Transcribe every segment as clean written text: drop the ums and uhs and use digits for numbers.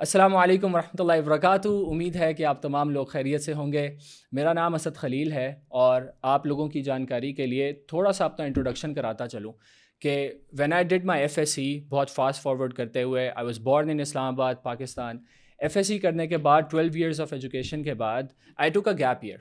السلام علیکم ورحمۃ اللہ وبرکاتہ۔ امید ہے کہ آپ تمام لوگ خیریت سے ہوں گے۔ میرا نام اسد خلیل ہے اور آپ لوگوں کی جانکاری کے لیے تھوڑا سا اپنا انٹروڈکشن کراتا چلوں کہ when I did my F S C, بہت فاسٹ فارورڈ کرتے ہوئے، آئی واز بورن ان اسلام آباد پاکستان۔ ایف ایس سی کرنے کے بعد 12 ایئرس آف ایجوکیشن کے بعد I took a gap year.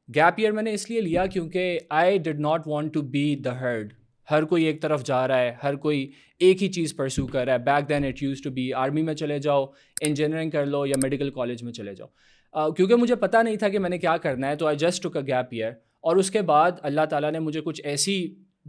Gap year میں نے اس لیے لیا کیونکہ I did not want to be the herd. ہر کوئی ایک طرف جا رہا ہے، ہر کوئی ایک ہی چیز پرسو کر رہا ہے۔ Back then it used to be army میں چلے جاؤ، انجینئرنگ کر لو یا میڈیکل کالج میں چلے جاؤ۔ کیونکہ مجھے پتہ نہیں تھا کہ میں نے کیا کرنا ہے، تو I just took a gap year. اور اس کے بعد اللہ تعالیٰ نے مجھے کچھ ایسی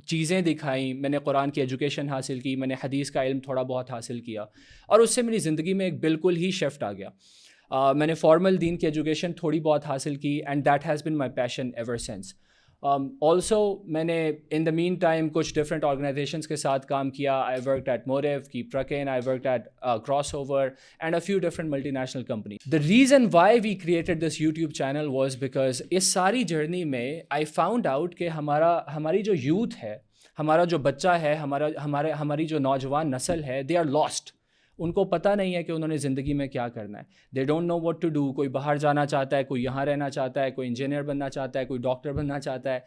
چیزیں دکھائیں، میں نے قرآن کی ایجوکیشن حاصل کی، میں نے حدیث کا علم تھوڑا بہت حاصل کیا، اور اس سے میری زندگی میں ایک بالکل ہی شفٹ آ گیا۔ میں نے فارمل دین کی ایجوکیشن تھوڑی بہت حاصل کی، and that has been my passion ever since. Also میں نے ان دا مین ٹائم کچھ ڈفرینٹ آرگنائزیشنس کے ساتھ کام کیا۔ I worked at Moreau, cap ٹرکن، I worked at cross over and a few different multi national companies. The reason why we created this YouTube channel was because اس ساری journey میں I found out کہ ہماری جو youth ہے، ہمارا جو بچہ ہے، ہماری جو نوجوان نسل ہے، دے آر لاسٹ۔ ان کو پتہ نہیں ہے کہ انہوں نے زندگی میں کیا کرنا ہے۔ They don't know what to do. کوئی باہر جانا چاہتا ہے، کوئی یہاں رہنا چاہتا ہے، کوئی انجینئر بننا چاہتا ہے، کوئی ڈاکٹر بننا چاہتا ہے۔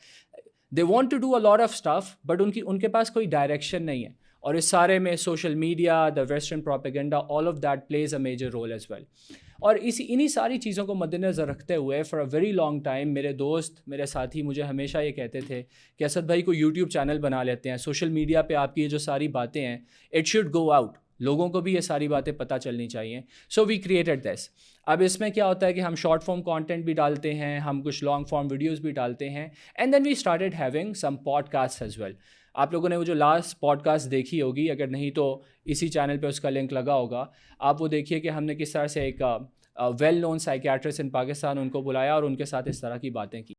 They want to do a lot of stuff, but ان کے پاس کوئی ڈائریکشن نہیں ہے۔ اور اس سارے میں social media, the western propaganda, all of that plays a major role as well. اور انہی ساری چیزوں کو مد نظر رکھتے ہوئے for a very long time میرے دوست، میرے ساتھی مجھے ہمیشہ یہ کہتے تھے کہ اسد بھائی کو یوٹیوب چینل بنا لیتے ہیں، سوشل میڈیا پہ آپ کی یہ جو ساری باتیں ہیں، اٹ شوڈ گو آؤٹ، لوگوں کو بھی یہ ساری باتیں پتہ چلنی چاہیے۔ سو وی کریٹڈ دس۔ اب اس میں کیا ہوتا ہے کہ ہم شارٹ فارم کانٹینٹ بھی ڈالتے ہیں، ہم کچھ لانگ فارم ویڈیوز بھی ڈالتے ہیں، and then we started having some pod cost as well. آپ لوگوں نے وہ جو لاسٹ پوڈ کاسٹ دیکھی ہوگی، اگر نہیں تو اسی چینل پہ اس کا لنک لگا ہوگا، آپ وہ دیکھیے کہ ہم نے کس طرح سے ایک ویل نون سائیکیٹرسٹ ان پاکستان ان کو بلایا اور ان کے ساتھ اس طرح کی باتیں کی۔